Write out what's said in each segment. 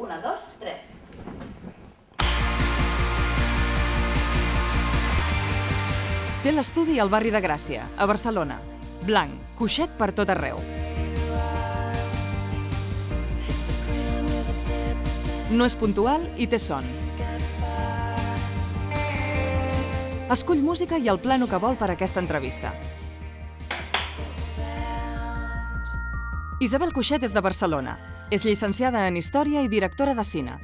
1, 2, 3. Té l'estudi al barri de Gràcia, a Barcelona. Blanc, coixet per tot arreu. No és puntual i té son. Escull música i el plano que vol per a aquesta entrevista. Isabel Coixet és de Barcelona. És llicenciada en Història i directora de cine.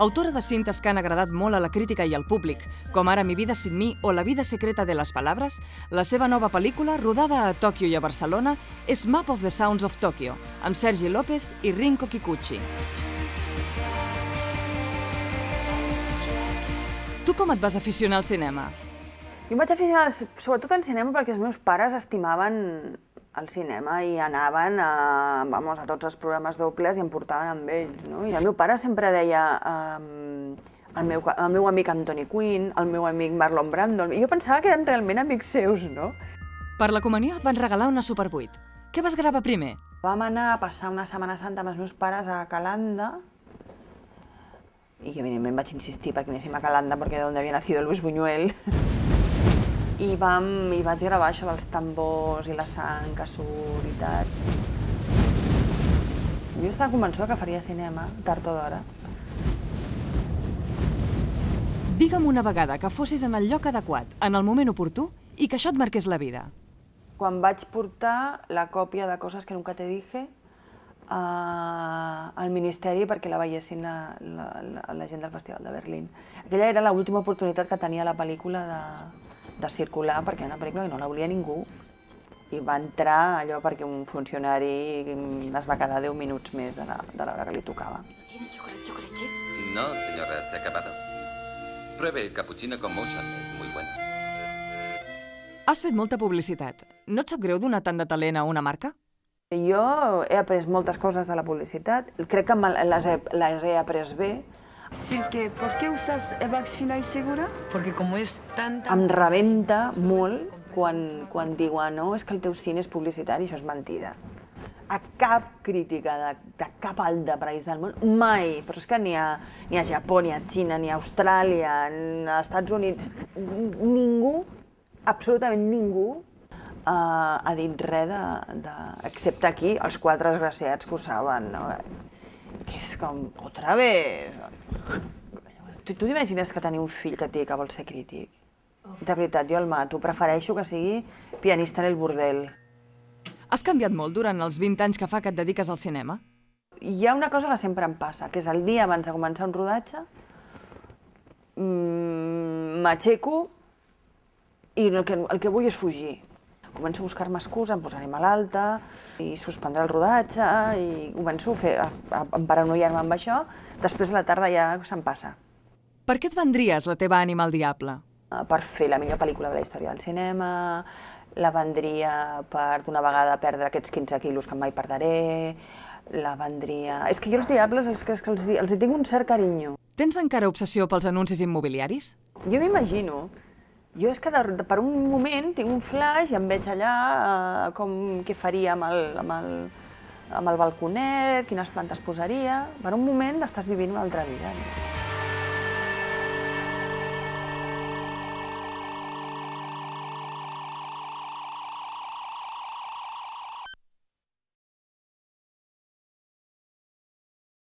Autora de cintes que han agradat molt a la crítica i al públic, com ara Mi vida sin mí o La vida secreta de las palabras, la seva nova pel·lícula, rodada a Tòquio i a Barcelona, és Map of the Sounds of Tokyo, amb Sergi López i Rinko Kikuchi. Tu com et vas aficionar al cinema? Jo em vaig aficionar sobretot al cinema perquè els meus pares estimaven el cinema i anaven a tots els programes dobles i em portaven amb ells. I el meu pare sempre deia el meu amic Anthony Quinn, el meu amic Marlon Brando, i jo pensava que eren realment amics seus, no? Per la comunió et van regalar una Super 8. Què vas gravar primer? Vam anar a passar una Setmana Santa amb els meus pares a Calanda i evidentment vaig insistir perquè anéssim a Calanda perquè d'on havia nacido Luis Buñuel. I vaig gravar això dels tambors i la sang que surt i tal. Jo estava convençuda que faria cinema, tard o d'hora. Digue'm una vegada que fossis en el lloc adequat, en el moment oportú, i que això et marqués la vida. Quan vaig portar la còpia de Coses que nunca te dije al Ministeri perquè la veiessin la gent del Festival de Berlín. Aquella era l'última oportunitat que tenia la pel·lícula de circular, perquè era una pel·lícula que no la volia ningú. I va entrar allò perquè un funcionari es va quedar 10 minuts més de l'hora que li tocava. ¿Tiene chocolate chip? No, señora, se ha acabado. Pruebe el cappuccino con motion, es muy bueno. Has fet molta publicitat. No et sap greu donar tant de talent a una marca? Jo he après moltes coses de la publicitat. Crec que les he après bé. ¿Por qué usas Evax Fina y Segura? Porque como es tanta... Em rebenta molt quan diuen no, és que el teu cine és publicitari, això és mentida. A cap crítica de cap altre país del món, mai, però és que ni a Japó, ni a Xina, ni a Austràlia, ni als Estats Units, ningú, absolutament ningú, ha dit res excepte aquí, els 4 desgraciats que ho saben, no? Que és com, otra vez... Tu t'imagines que tenir un fill que té que vol ser crític? De veritat, jo el mato. Prefereixo que sigui pianista en el bordel. Has canviat molt durant els 20 anys que fa que et dediques al cinema? Hi ha una cosa que sempre em passa, que és el dia abans de començar un rodatge, m'aixeco i el que vull és fugir. Començo a buscar-me excusa, em posaré malalta i suspendré el rodatge i començo a paranoiar-me amb això. Després a la tarda ja se'm passa. Per què et vendries la teva ànima al diable? Per fer la millor pel·lícula de la història del cinema, la vendria per d'una vegada perdre aquests 15 quilos que mai perdré, la vendria... És que jo els diables els tinc un cert carinyo. Tens encara obsessió pels anuncis immobiliaris? Jo m'imagino. Jo és que per un moment tinc un flash i em veig allà com què faria amb el balconet, quines plantes posaria. Per un moment estàs vivint una altra vida.